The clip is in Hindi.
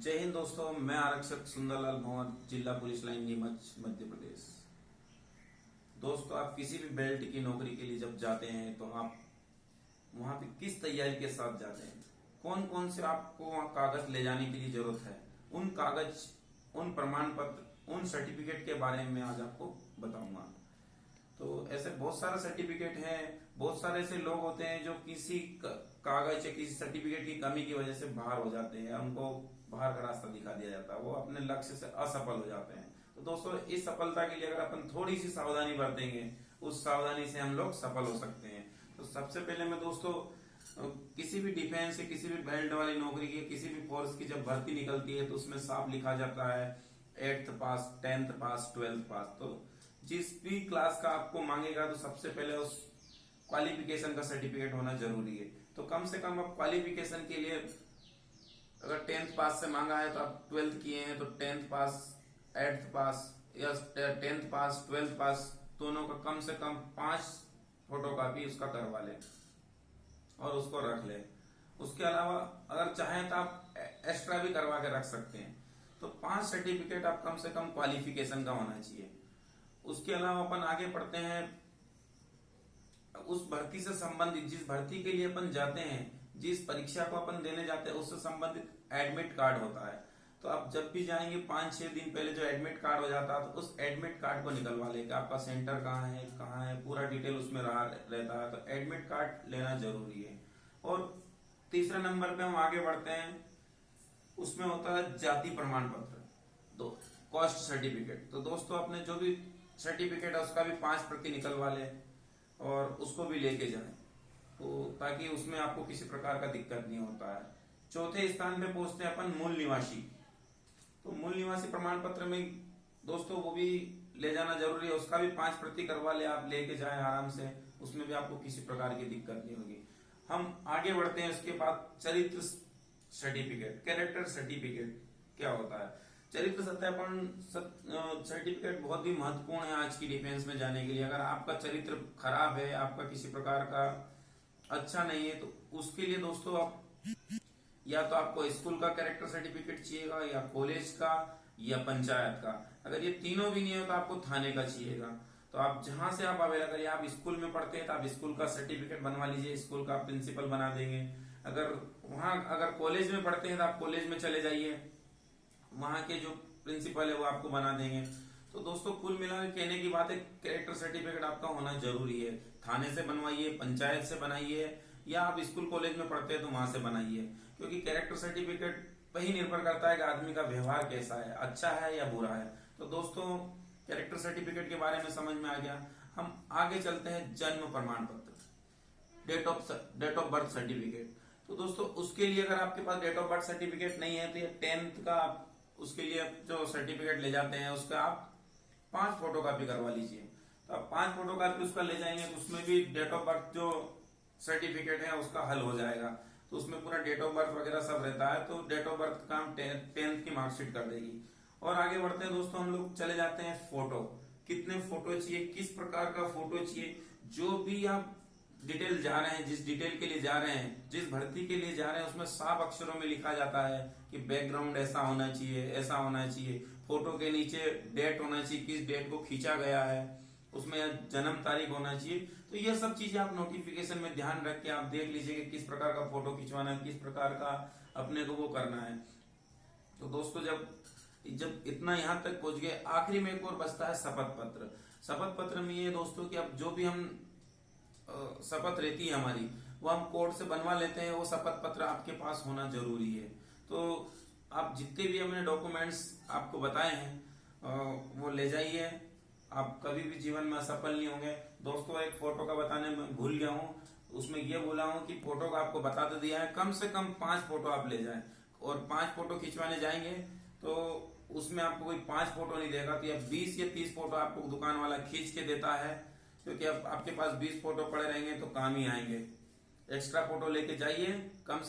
जय हिंद दोस्तों, मैं आरक्षक सुंदरलाल भंवर, जिला पुलिस लाइन नीमच, मध्य प्रदेश। दोस्तों, आप किसी भी बेल्ट की नौकरी के लिए जब जाते हैं तो आप वहां पे किस तैयारी के साथ जाते हैं, कौन कौन से आपको वहां कागज ले जाने के लिए जरूरत है, उन कागज, उन प्रमाण पत्र, उन सर्टिफिकेट के बारे में आज आपको बताऊंगा। तो ऐसे बहुत सारे सर्टिफिकेट हैं, बहुत सारे ऐसे लोग होते हैं जो किसी कागज या किसी सर्टिफिकेट की कमी की वजह से बाहर हो जाते हैं, उनको बाहर का रास्ता दिखा दिया जाता है, वो अपने लक्ष्य से असफल हो जाते हैं। तो दोस्तों, इस सफलता के लिए अगर अपन थोड़ी सी सावधानी बरतेंगे, उस सावधानी से हम लोग सफल हो सकते हैं। तो सबसे पहले मैं दोस्तों किसी भी डिफेंस या किसी भी बेल्ट वाली नौकरी की, किसी भी फोर्स की जब भर्ती निकलती है तो उसमें साफ लिखा जाता है 8th पास, 10th पास, 12th पास। तो जिस भी क्लास का आपको मांगेगा तो सबसे पहले उस क्वालिफिकेशन का सर्टिफिकेट होना जरूरी है। तो कम से कम आप क्वालिफिकेशन के लिए अगर 10th पास से मांगा है तो आप 12th किए हैं तो 10th पास, 8th पास या 10th पास, 12th पास दोनों का कम से कम 5 फोटोकॉपी उसका करवा ले और उसको रख ले। उसके अलावा अगर चाहें तो आप एक्स्ट्रा भी करवा के रख सकते हैं। तो 5 सर्टिफिकेट आप कम से कम क्वालिफिकेशन का होना चाहिए। उसके अलावा अपन आगे पढ़ते हैं, उस भर्ती से संबंधित, जिस भर्ती के लिए अपन जाते हैं, जिस परीक्षा को अपन देने जाते हैं, उससे संबंधित एडमिट कार्ड होता है। तो आप जब भी जाएंगे 5-6 दिन पहले जो एडमिट कार्ड हो जाता है तो उस एडमिट कार्ड को निकलवा ले कि आपका सेंटर कहाँ है, पूरा डिटेल उसमें रहता है। तो एडमिट कार्ड लेना जरूरी है। और तीसरे नंबर पे हम आगे बढ़ते हैं, उसमें होता है जाति प्रमाण पत्र, तो कास्ट सर्टिफिकेट। तो दोस्तों, अपने जो भी सर्टिफिकेट है उसका भी 5 प्रति निकलवा ले और उसको भी लेके जाए, तो ताकि उसमें आपको किसी प्रकार का दिक्कत नहीं होता है। चौथे स्थान पे पहुंचते हैं अपन मूल निवासी। तो मूल निवासी प्रमाण पत्र में दोस्तों वो भी ले जाना जरूरी है, उसका भी 5 प्रति करवा ले, आप लेके जाए आराम से, उसमें भी आपको किसी प्रकार की दिक्कत नहीं होगी। हम आगे बढ़ते हैं, उसके बाद चरित्र सर्टिफिकेट, कैरेक्टर सर्टिफिकेट क्या होता है। चरित्र सत्यापन सर्टिफिकेट बहुत ही महत्वपूर्ण है आज की डिफेंस में जाने के लिए। अगर आपका चरित्र खराब है, आपका किसी प्रकार का अच्छा नहीं है, तो उसके लिए दोस्तों आप या तो आपको स्कूल का कैरेक्टर सर्टिफिकेट चाहिएगा, या कॉलेज का, या पंचायत का। अगर ये तीनों भी नहीं हो तो आपको थाने का चाहिएगा। तो आप जहां से आप अवेलेबल करिए, आप स्कूल में पढ़ते हैं तो आप स्कूल का सर्टिफिकेट बनवा लीजिए, स्कूल का प्रिंसिपल बना देंगे। अगर कॉलेज में पढ़ते हैं तो आप कॉलेज में चले जाइए, वहां के जो प्रिंसिपल है वो आपको बना देंगे। तो दोस्तों, कुल मिलाकर कहने की बात है, कैरेक्टर सर्टिफिकेट आपका होना जरूरी है। थाने से बनवाइए, पंचायत से बनाइए, या आप स्कूल कॉलेज में पढ़ते हैं तो वहां से बनाइए, क्योंकि कैरेक्टर सर्टिफिकेट पे ही निर्भर करता है कि आदमी का व्यवहार कैसा है, अच्छा है या बुरा है। तो दोस्तों, कैरेक्टर सर्टिफिकेट के बारे में समझ में आ गया। हम आगे चलते हैं, जन्म प्रमाण पत्र, डेट ऑफ बर्थ सर्टिफिकेट। तो दोस्तों, उसके लिए अगर आपके पास डेट ऑफ बर्थ सर्टिफिकेट नहीं है तो ये 10th का उसके लिए जो सर्टिफिकेट ले जाते हैं उसका आप 5 फोटोकॉपी करवा लीजिए। तो आप 5 फोटोकॉपी उसका ले जाएंगे तो उसमें भी डेट ऑफ बर्थ जो सर्टिफिकेट है उसका हल हो जाएगा। तो उसमें पूरा डेट ऑफ बर्थ वगैरह सब रहता है, तो डेट ऑफ बर्थ का हम 10th की मार्कशीट कर देगी। और आगे बढ़ते हैं दोस्तों, हम लोग चले जाते हैं फोटो। कितने फोटो चाहिए, किस प्रकार का फोटो चाहिए, जो भी आप डिटेल जा रहे हैं, जिस डिटेल के लिए जा रहे हैं, जिस भर्ती के लिए जा रहे हैं, उसमें साफ अक्षरों में लिखा जाता है कि बैकग्राउंड ऐसा होना चाहिए, ऐसा होना चाहिए। फोटो के नीचे डेट होना चाहिए, किस डेट को खींचा गया है, उसमें जन्म तारीख होना चाहिए। तो ये सब चीजें आप नोटिफिकेशन में ध्यान रख के आप देख लीजिए कि किस प्रकार का फोटो खिंचवाना है, किस प्रकार का अपने को वो करना है। तो दोस्तों, जब इतना यहाँ तक पहुंच गए, आखिरी में एक और बचता है शपथ पत्र। शपथ पत्र में ये दोस्तों कि अब जो भी हम शपथ रहती है हमारी, वो हम कोर्ट से बनवा लेते हैं, वो शपथ पत्र आपके पास होना जरूरी है। तो आप जितने भी हमने डॉक्यूमेंट्स आपको बताए हैं वो ले जाइए, आप कभी भी जीवन में असफल नहीं होंगे। दोस्तों, एक फोटो का बताने में भूल गया हूँ, उसमें ये बोला हूँ कि फोटो का आपको बता तो दिया है, कम से कम 5 फोटो आप ले जाएं। और 5 फोटो खिंचवाने जाएंगे तो उसमें आपको कोई 5 फोटो नहीं देगा, तो 20 या 30 फोटो आपको दुकान वाला खींच के देता है, क्योंकि अब आपके पास 20 फोटो पड़े रहेंगे तो काम ही आएंगे। एक्स्ट्रा फोटो लेके जाइए, कम से